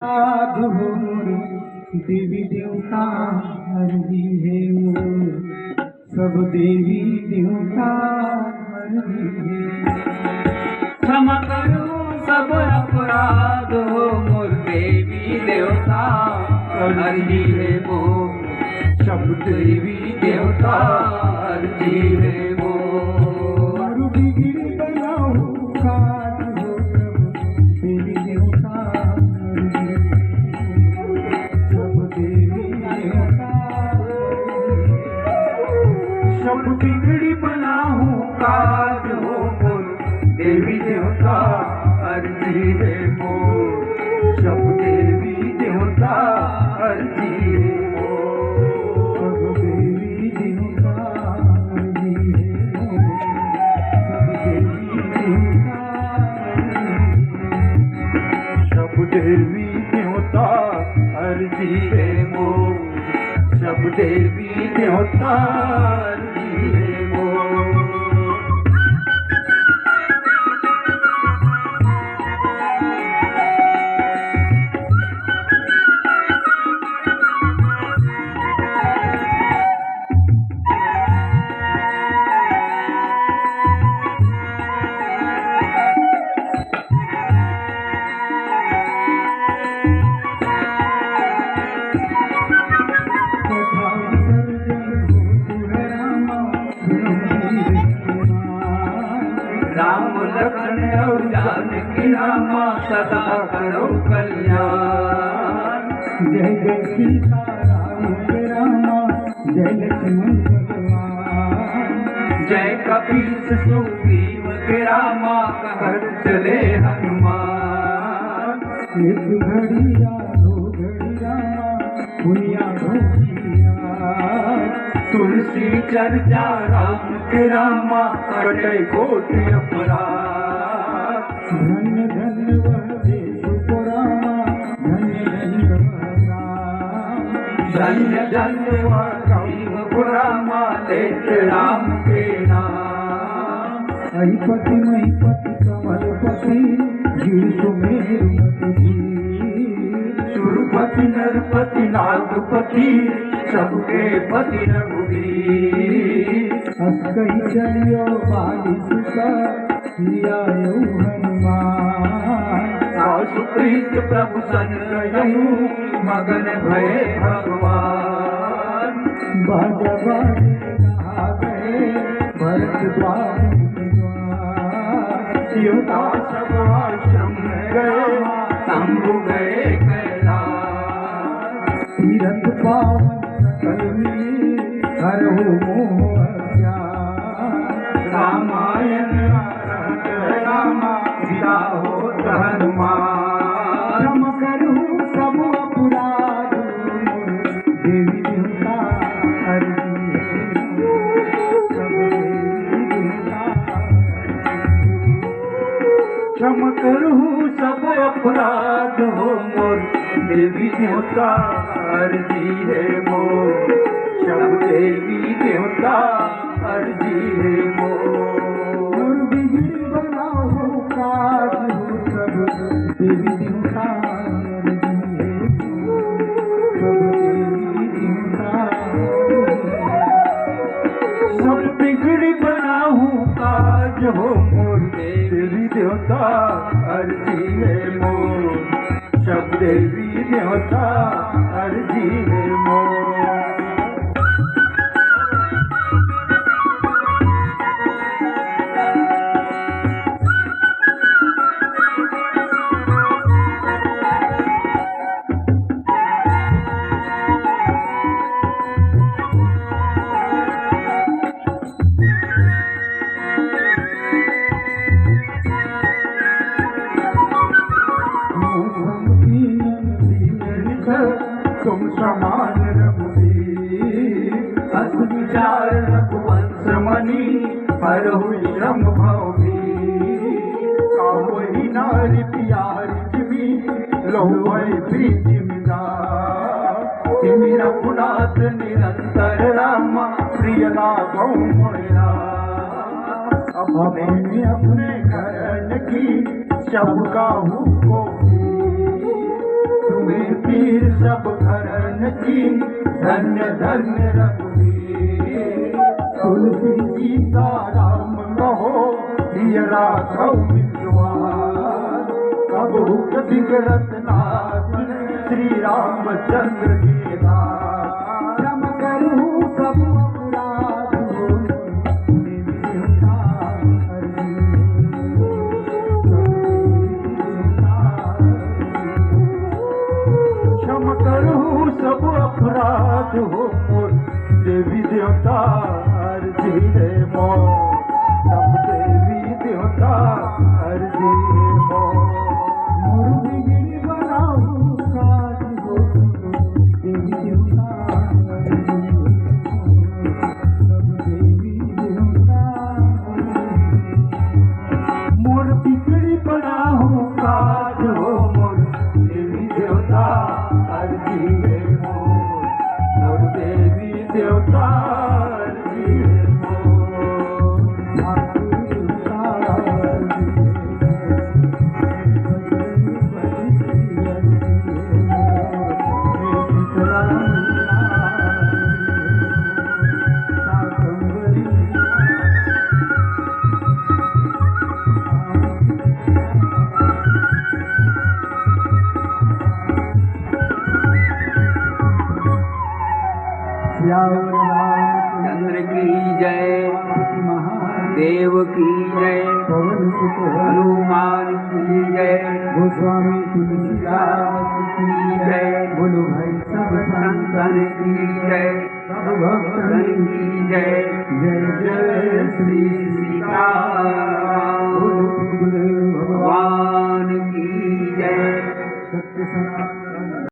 आधुरी देवी देवता हरदी है मोर, सब देवी देवता हरदी है। क्षमा करो सब अपराध हो मोर देवी देवता हरजी है मोर, सब देवी देवता हरजी है मोर। और बिगड़ी बनाओ काज हो सब देवी देवता हरदी है, सब देवी देवता सब बिगड़ी बनाऊं काज हो मोर देवी देवता हरजी है मोर, सब देवी देवता हरजी है मोर। सब देवी देवता हरदी है मोर, सब देवी देवता हरदी है मोर। सब देवी देवता हरजी है मोर, सब देवी देवता हरजी है मोर। राम लखन और जानकी रामा सदा करो कल्याण। जय जय सीता राम के रामा, जय लक्ष्मण भगवान। जय कपीस सुग्रीव के रामा कहत चले हनुमान। एक घड़िया दो घड़िया दुनिया भोगिया, तुलसी चर्चा राम के रामा कटे कोटि अपराध। धन्य धन्य वह देश को रामा, धन्य धन्य वह राम। धन्य धन्य वह कौन को रामा लेते राम के नाम। अधिपति महिपति कमलपति, गिर सुमेरुमति। सुरपति नरपति नागपति सबके पति रघुवीर। हस कही चलियो बाली सुता, लियायो हनुमान। सुप्रीत प्रभु सन गयऊ मगन भये भगवान। बाजा बाजे कहा गए भरत द्वार योदा सब आश्रम गए शंभु गए कैलाश। तीरथ पावन सकलवी हरहु मोह अज्ञान। रामायण रामा विदा हो हनुमान। क्षम करहु सब अपराध मोर देवी देवता हरदी है, सब देवी देवता क्षम करहु सब अपराध हो मोर देवी देवता हरजी है मोर, सब देवी देवता हरजी है मोर। और बिगड़ी बनाओ काज हो सब देवी देवता हरदी है, सब देवी देवता सब बिगड़ी बनाऊं काज हो मोर देवी देवता हरजी है मोर, सब देवी देवता हरजी है मोर। तुम समान रघुवीर, अस विचार रघुवंश मणि पर हुई श्रम भवभीर। कहो ही नारी प्यारी जिमी लो भई प्रीति मिला। तिमि रघुनाथ निरंतर रामा प्रिय लागौ मोरा। अब मैंने अपने घर की सबका हुक्म वीर सब घरन की धन्य धन्य रघुवीर तुलसी सीता राम कहो दिय राघव विश्वास कबहु बिगड़त नाथ श्री रामचंद्र के दास क्षम करूं सब अपराध हो, देवी देवता हरि। क्षम करूं सब अपराध हो मोर देवी देवता अर्जी रे मोर सब देवी देवता अर्जी रे मोर मोर बिगड़ी बनाऊं काज हो, देवी देवता हरि। सब देवी देवता हरि। मोर बिगड़ी बनाऊं काज हो मोर देवी देवता अर्जी रे मोर मोर देवी देवता अर्जी रे मोर ठाकुर देवता हरि। चंद्र की जय देव की जय पवन सुत हनुमान की जय गोस्वामी तुलसीदास की जय बोलो भाई सब संतन की जय सब भक्तन की जय जय जय श्री सीताराम बोलो गुरुदेव भगवान